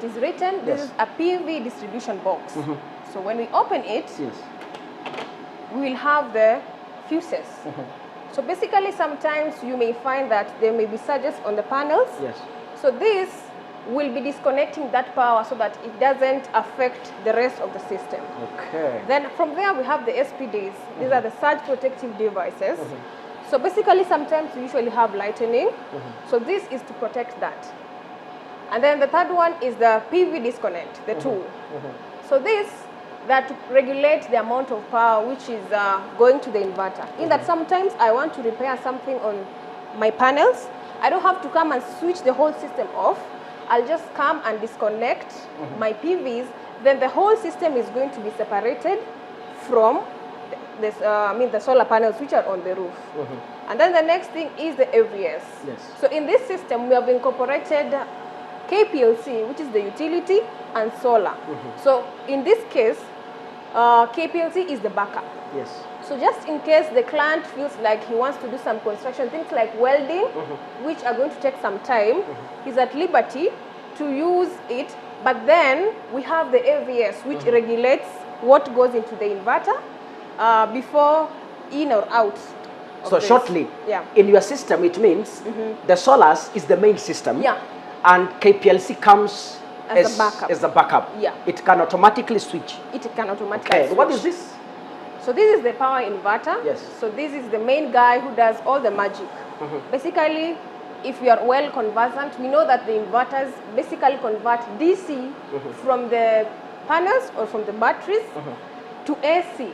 it is written, this is a PV distribution box. So when we open it, we will have the fuses. So basically, sometimes you may find that there may be surges on the panels. So this will be disconnecting that power so that it doesn't affect the rest of the system. Then from there we have the SPDs. These are the surge protective devices. So basically, sometimes we usually have lightning. So this is to protect that. And then the third one is the PV disconnect, the tool. So this, that to regulate the amount of power which is going to the inverter. In that sometimes I want to repair something on my panels, I don't have to come and switch the whole system off. I'll just come and disconnect my PVs. Then the whole system is going to be separated from this, the solar panels which are on the roof. And then the next thing is the AVS. So in this system, we have incorporated KPLC, which is the utility, and solar. So in this case, KPLC is the backup. So just in case the client feels like he wants to do some construction, things like welding, which are going to take some time, he's at liberty to use it. But then we have the AVS, which regulates what goes into the inverter before in or out. So shortly, in your system, it means the solars is the main system, and KPLC comes as the backup. It can automatically switch. It can automatically switch. What is this? So this is the power inverter. So this is the main guy who does all the magic. Basically, if we are well conversant, we know that the inverters basically convert DC from the panels or from the batteries to AC.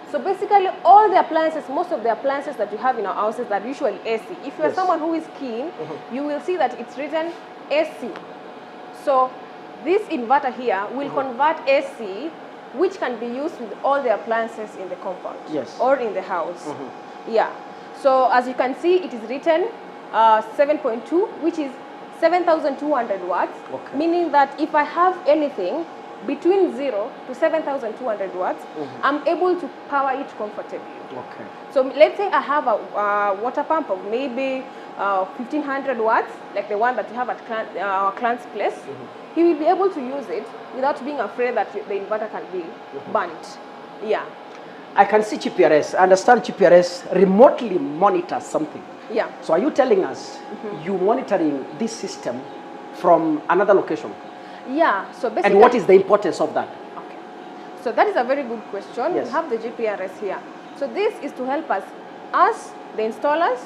So basically, all the appliances, most of the appliances that you have in our houses are usually AC. If you are someone who is keen, you will see that it's written AC. So this inverter here will convert AC, which can be used with all the appliances in the compound or in the house. So as you can see, it is written 7.2, which is 7,200 watts, meaning that if I have anything between 0 to 7,200 watts, I'm able to power it comfortably. So let's say I have a water pump of maybe 1,500 watts, like the one that we have at our client's place. He will be able to use it without being afraid that the inverter can be burnt. I can see GPRS. I understand GPRS remotely monitors something. So are you telling us you monitoring this system from another location? So basically, and what is the importance of that? So that is a very good question. We have the GPRS here. So this is to help us, the installers,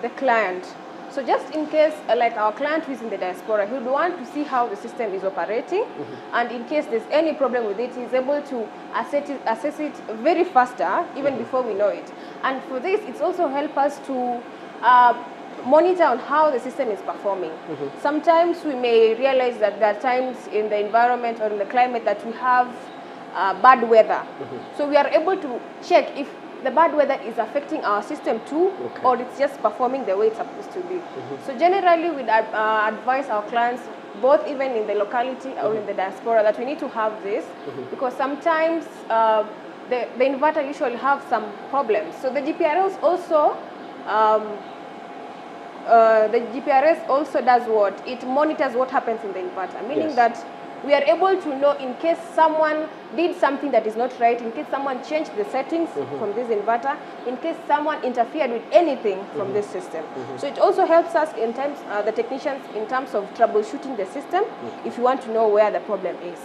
the client. So just in case, like our client who is in the diaspora, he would want to see how the system is operating, and in case there's any problem with it, he's able to assess it very faster, even before we know it. And for this, it's also help us to monitor on how the system is performing. Sometimes we may realize that there are times in the environment or in the climate that we have bad weather. So we are able to check if the bad weather is affecting our system too, or it's just performing the way it's supposed to be. So generally, we advise our clients, both even in the locality or in the diaspora, that we need to have this, because sometimes the inverter usually have some problems. So the GPRS also does what? It monitors what happens in the inverter, meaning that we are able to know in case someone did something that is not right, in case someone changed the settings from this inverter, in case someone interfered with anything from this system. So it also helps us in terms, the technicians, in terms of troubleshooting the system, if you want to know where the problem is.